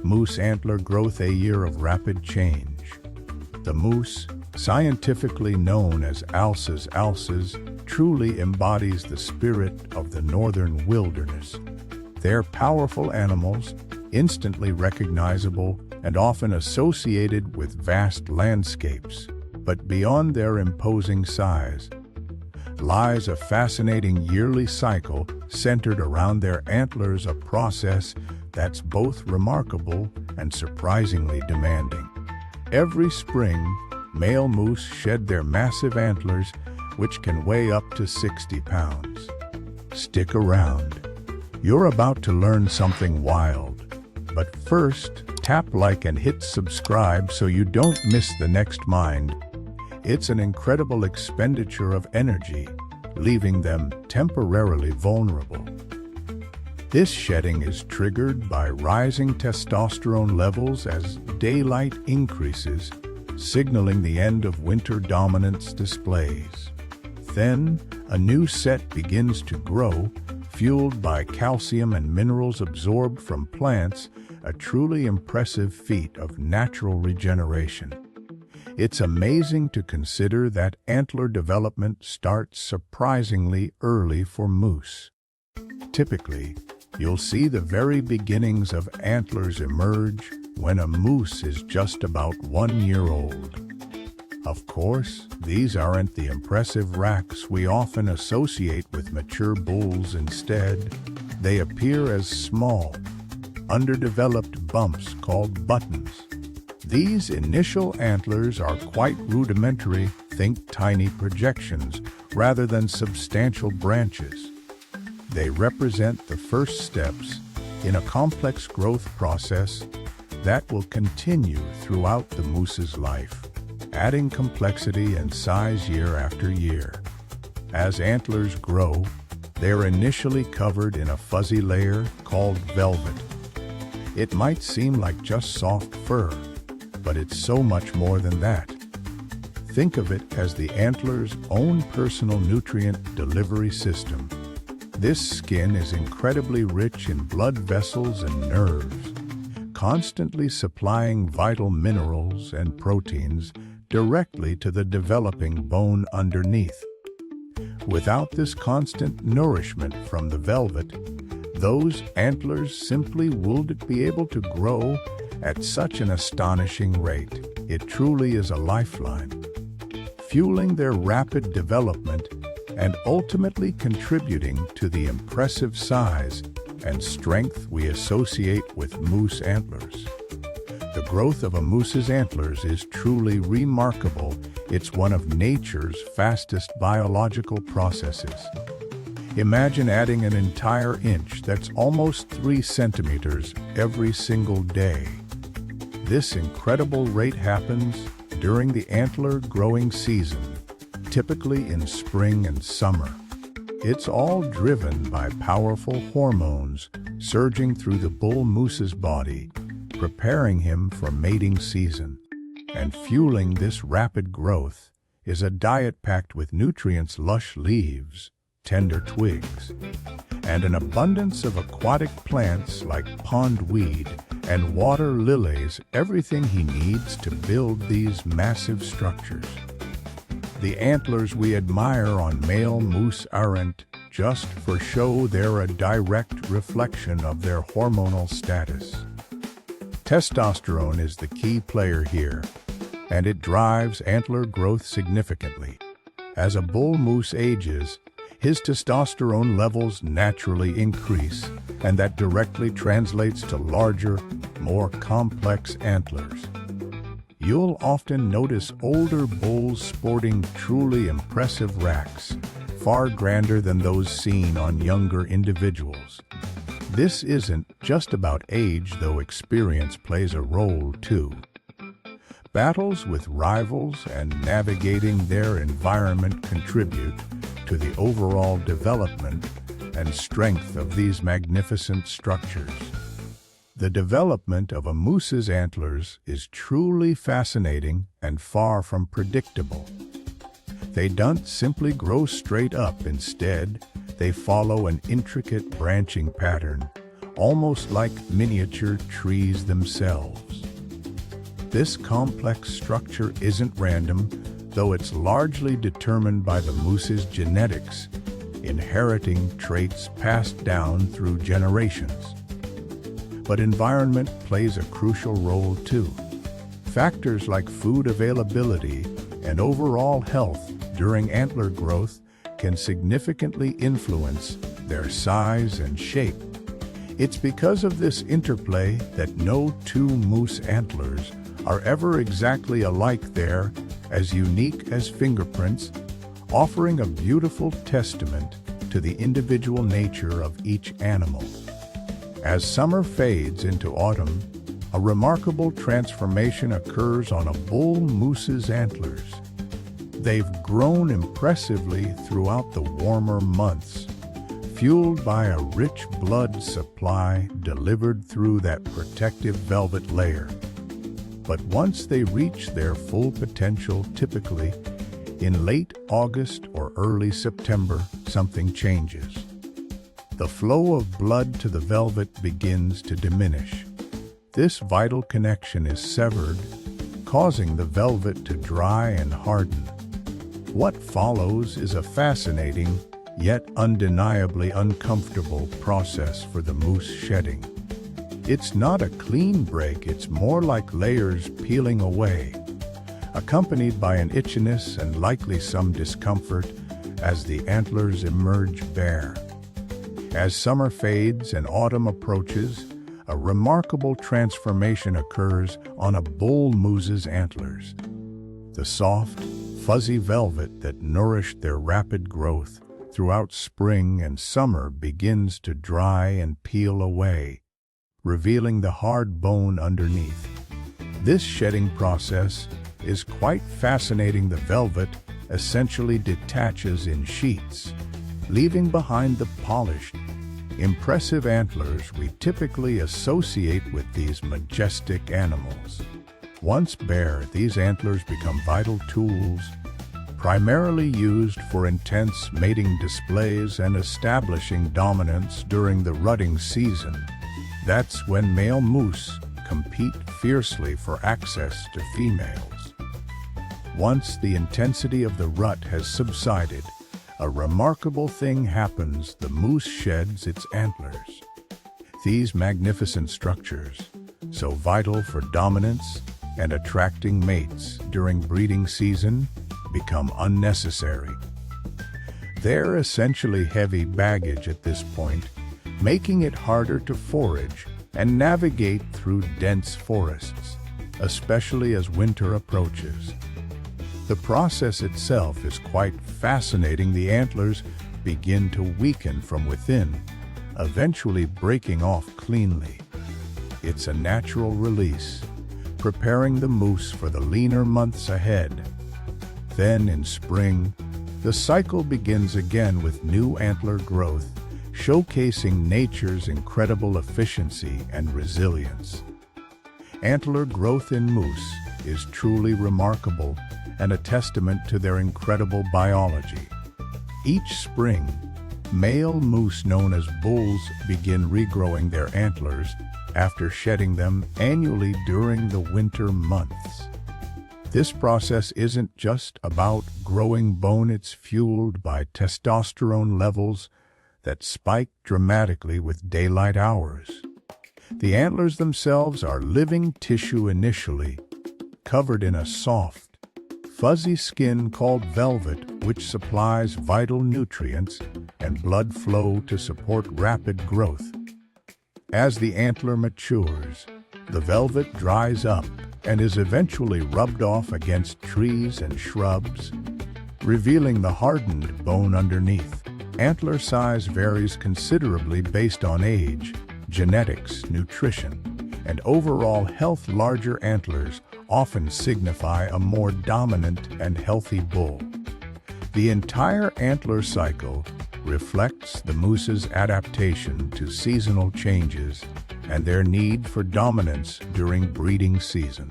moose antler growth a year of rapid change. The moose, scientifically known as alces alces, truly embodies the spirit of the northern wilderness. They're powerful animals, instantly recognizable and often associated with vast landscapes. But beyond their imposing size lies a fascinating yearly cycle centered around their antlers, a process that's both remarkable and surprisingly demanding. Every spring, male moose shed their massive antlers, which can weigh up to 60 pounds. Stick around. You're about to learn something wild. But first, tap like and hit subscribe so you don't miss the next mind. It's an incredible expenditure of energy, leaving them temporarily vulnerable. This shedding is triggered by rising testosterone levels as daylight increases, signaling the end of winter dominance displays. Then, a new set begins to grow, fueled by calcium and minerals absorbed from plants, a truly impressive feat of natural regeneration. It's amazing to consider that antler development starts surprisingly early for moose. Typically, you'll see the very beginnings of antlers emerge when a moose is just about 1 year old. Of course, these aren't the impressive racks we often associate with mature bulls. Instead, they appear as small, underdeveloped bumps called buttons. These initial antlers are quite rudimentary, think tiny projections, rather than substantial branches. They represent the first steps in a complex growth process that will continue throughout the moose's life, adding complexity and size year after year. As antlers grow, they're initially covered in a fuzzy layer called velvet. It might seem like just soft fur, but it's so much more than that. Think of it as the antler's own personal nutrient delivery system. This skin is incredibly rich in blood vessels and nerves, constantly supplying vital minerals and proteins directly to the developing bone underneath. Without this constant nourishment from the velvet, those antlers simply wouldn't be able to grow at such an astonishing rate. It truly is a lifeline, fueling their rapid development and ultimately contributing to the impressive size and strength we associate with moose antlers. The growth of a moose's antlers is truly remarkable. It's one of nature's fastest biological processes. Imagine adding an entire inch, that's almost 3 centimeters, every single day. This incredible rate happens during the antler growing season, typically in spring and summer. It's all driven by powerful hormones surging through the bull moose's body, preparing him for mating season. And fueling this rapid growth is a diet packed with nutrients: lush leaves, tender twigs, and an abundance of aquatic plants like pondweed and water lilies, everything he needs to build these massive structures. The antlers we admire on male moose aren't just for show, they're a direct reflection of their hormonal status. Testosterone is the key player here, and it drives antler growth significantly. As a bull moose ages, his testosterone levels naturally increase, and that directly translates to larger, more complex antlers. You'll often notice older bulls sporting truly impressive racks, far grander than those seen on younger individuals. This isn't just about age, though experience plays a role too. Battles with rivals and navigating their environment contribute to the overall development and strength of these magnificent structures. The development of a moose's antlers is truly fascinating and far from predictable. They don't simply grow straight up. Instead, they follow an intricate branching pattern, almost like miniature trees themselves. This complex structure isn't random, though it's largely determined by the moose's genetics, inheriting traits passed down through generations. But environment plays a crucial role too. Factors like food availability and overall health during antler growth can significantly influence their size and shape. It's because of this interplay that no two moose antlers are ever exactly alike. They're as unique as fingerprints, offering a beautiful testament to the individual nature of each animal. As summer fades into autumn, a remarkable transformation occurs on a bull moose's antlers. They've grown impressively throughout the warmer months, fueled by a rich blood supply delivered through that protective velvet layer. But once they reach their full potential, typically in late August or early September, something changes. The flow of blood to the velvet begins to diminish. This vital connection is severed, causing the velvet to dry and harden. What follows is a fascinating, yet undeniably uncomfortable process for the moose shedding. It's not a clean break, it's more like layers peeling away, accompanied by an itchiness and likely some discomfort as the antlers emerge bare. As summer fades and autumn approaches, a remarkable transformation occurs on a bull moose's antlers. The soft, fuzzy velvet that nourished their rapid growth throughout spring and summer begins to dry and peel away, revealing the hard bone underneath. This shedding process is quite fascinating. The velvet essentially detaches in sheets, leaving behind the polished, impressive antlers we typically associate with these majestic animals. Once bare, these antlers become vital tools, primarily used for intense mating displays and establishing dominance during the rutting season. That's when male moose compete fiercely for access to females. Once the intensity of the rut has subsided, a remarkable thing happens. The moose sheds its antlers. These magnificent structures, so vital for dominance and attracting mates during breeding season, become unnecessary. They're essentially heavy baggage at this point, making it harder to forage and navigate through dense forests, especially as winter approaches. The process itself is quite fascinating. The antlers begin to weaken from within, eventually breaking off cleanly. It's a natural release, preparing the moose for the leaner months ahead. Then in spring, the cycle begins again with new antler growth, showcasing nature's incredible efficiency and resilience. Antler growth in moose is truly remarkable and a testament to their incredible biology. Each spring, male moose known as bulls begin regrowing their antlers after shedding them annually during the winter months. This process isn't just about growing bone, it's fueled by testosterone levels that spike dramatically with daylight hours. The antlers themselves are living tissue initially, covered in a soft, fuzzy skin called velvet, which supplies vital nutrients and blood flow to support rapid growth. As the antler matures, the velvet dries up and is eventually rubbed off against trees and shrubs, revealing the hardened bone underneath. Antler size varies considerably based on age, genetics, nutrition, and overall health. Larger antlers often signify a more dominant and healthy bull. The entire antler cycle reflects the moose's adaptation to seasonal changes and their need for dominance during breeding season.